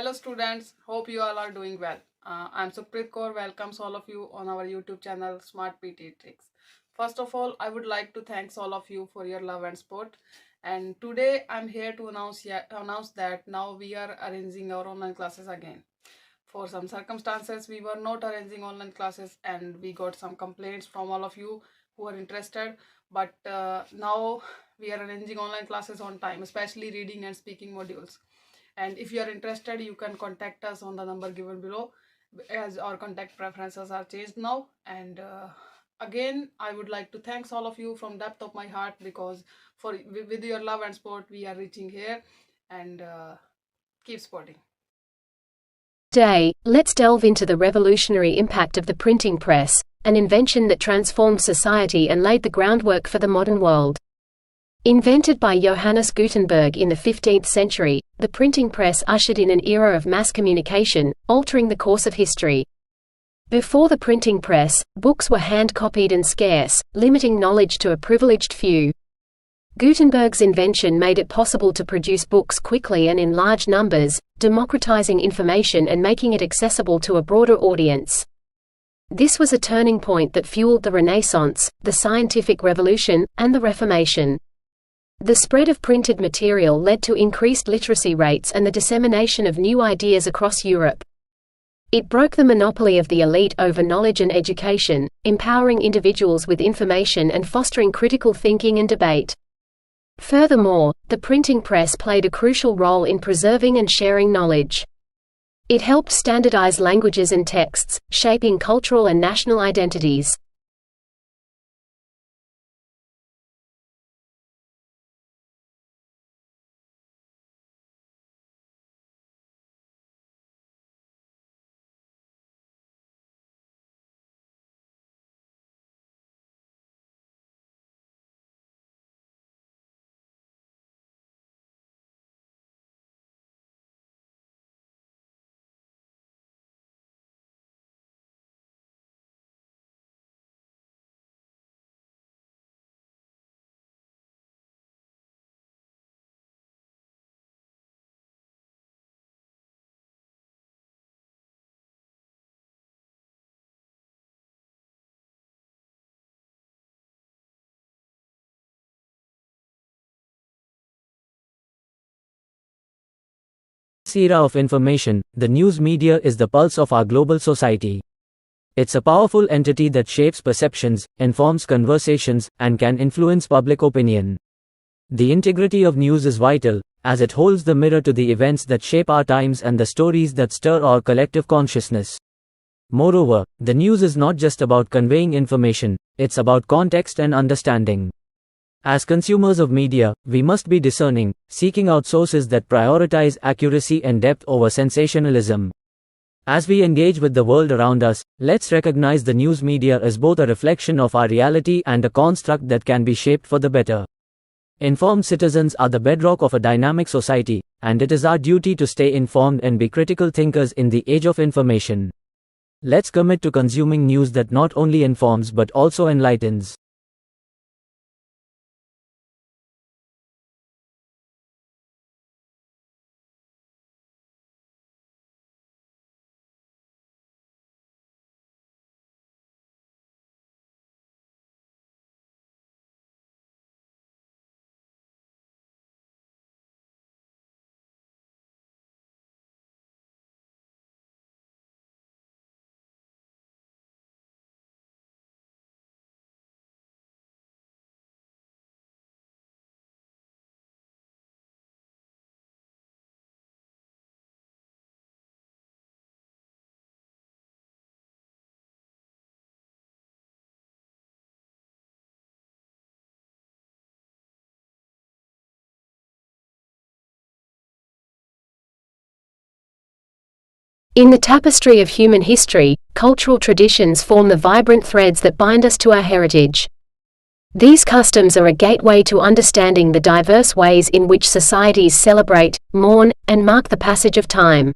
Hello students, hope you all are doing well. I'm Supreet Kaur, welcomes all of you on our YouTube channel Smart PTE Tricks. First of all, I would like to thank all of you for your love and support. And today I'm here to announce that now we are arranging our online classes again. For some circumstances, we were not arranging online classes and we got some complaints from all of you who are interested. But now we are arranging online classes on time, especially reading and speaking modules. And if you are interested, you can contact us on the number given below, as our contact preferences are changed now. And again, I would like to thank all of you from depth of my heart, because with your love and support we are reaching here. And keep supporting. Today, let's delve into the revolutionary impact of the printing press, an invention that transformed society and laid the groundwork for the modern world. Invented by Johannes Gutenberg in the 15th century, the printing press ushered in an era of mass communication, altering the course of history. Before the printing press, books were hand-copied and scarce, limiting knowledge to a privileged few. Gutenberg's invention made it possible to produce books quickly and in large numbers, democratizing information and making it accessible to a broader audience. This was a turning point that fueled the Renaissance, the scientific revolution, and the Reformation. The spread of printed material led to increased literacy rates and the dissemination of new ideas across Europe. It broke the monopoly of the elite over knowledge and education, empowering individuals with information and fostering critical thinking and debate. Furthermore, the printing press played a crucial role in preserving and sharing knowledge. It helped standardize languages and texts, shaping cultural and national identities. This era of information, the news media is the pulse of our global society. It's a powerful entity that shapes perceptions, informs conversations, and can influence public opinion. The integrity of news is vital, as it holds the mirror to the events that shape our times and the stories that stir our collective consciousness. Moreover, the news is not just about conveying information, it's about context and understanding. As consumers of media, we must be discerning, seeking out sources that prioritize accuracy and depth over sensationalism. As we engage with the world around us, let's recognize the news media as both a reflection of our reality and a construct that can be shaped for the better. Informed citizens are the bedrock of a dynamic society, and it is our duty to stay informed and be critical thinkers in the age of information. Let's commit to consuming news that not only informs but also enlightens. In the tapestry of human history, cultural traditions form the vibrant threads that bind us to our heritage. These customs are a gateway to understanding the diverse ways in which societies celebrate, mourn, and mark the passage of time.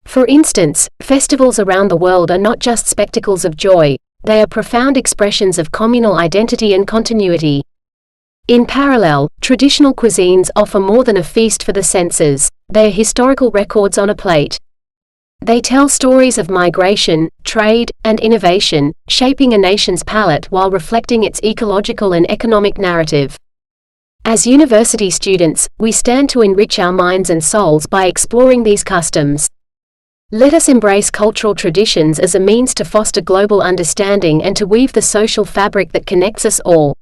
For instance, festivals around the world are not just spectacles of joy, they are profound expressions of communal identity and continuity. In parallel, traditional cuisines offer more than a feast for the senses. they are historical records on a plate. They tell stories of migration, trade, and innovation, shaping a nation's palate while reflecting its ecological and economic narrative. As university students, we stand to enrich our minds and souls by exploring these customs. Let us embrace cultural traditions as a means to foster global understanding and to weave the social fabric that connects us all.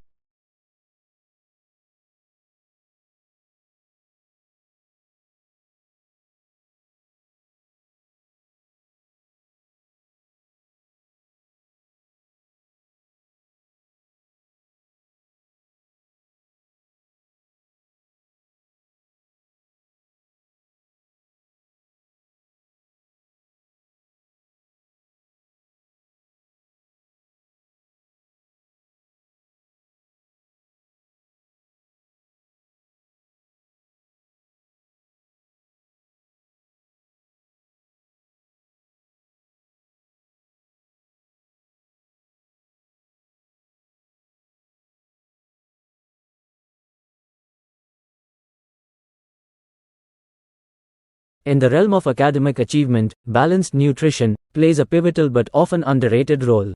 In the realm of academic achievement, balanced nutrition plays a pivotal but often underrated role.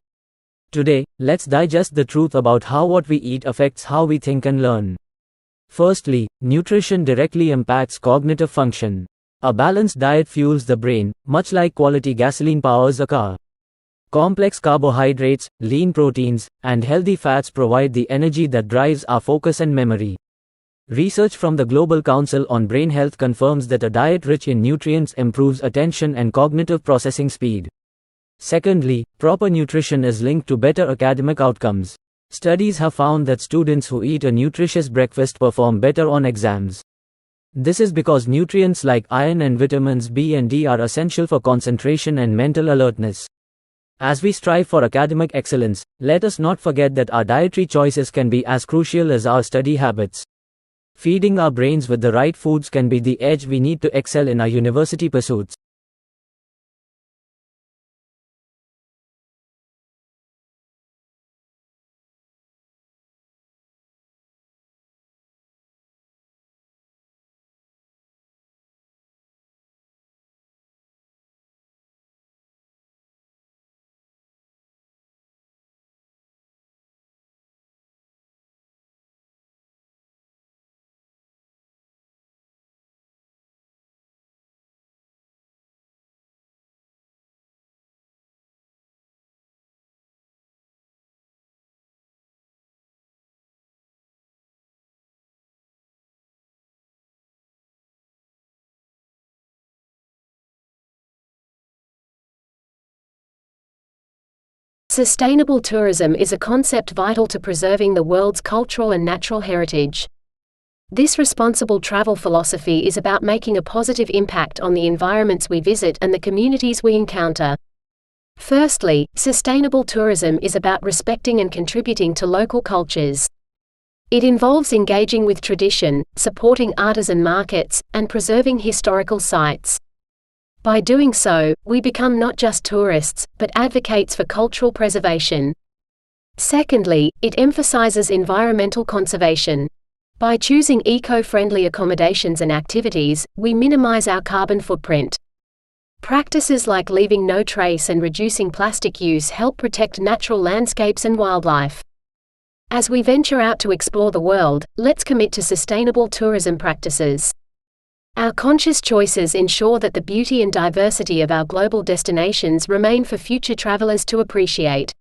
Today, let's digest the truth about how what we eat affects how we think and learn. Firstly, nutrition directly impacts cognitive function. A balanced diet fuels the brain, much like quality gasoline powers a car. Complex carbohydrates, lean proteins, and healthy fats provide the energy that drives our focus and memory. Research from the Global Council on Brain Health confirms that a diet rich in nutrients improves attention and cognitive processing speed. Secondly, proper nutrition is linked to better academic outcomes. Studies have found that students who eat a nutritious breakfast perform better on exams. This is because nutrients like iron and vitamins B and D are essential for concentration and mental alertness. As we strive for academic excellence, let us not forget that our dietary choices can be as crucial as our study habits. Feeding our brains with the right foods can be the edge we need to excel in our university pursuits. Sustainable tourism is a concept vital to preserving the world's cultural and natural heritage. This responsible travel philosophy is about making a positive impact on the environments we visit and the communities we encounter. Firstly, sustainable tourism is about respecting and contributing to local cultures. It involves engaging with tradition, supporting artisan markets, and preserving historical sites. By doing so, we become not just tourists, but advocates for cultural preservation. Secondly, it emphasizes environmental conservation. By choosing eco-friendly accommodations and activities, we minimize our carbon footprint. Practices like leaving no trace and reducing plastic use help protect natural landscapes and wildlife. As we venture out to explore the world, let's commit to sustainable tourism practices. Our conscious choices ensure that the beauty and diversity of our global destinations remain for future travelers to appreciate.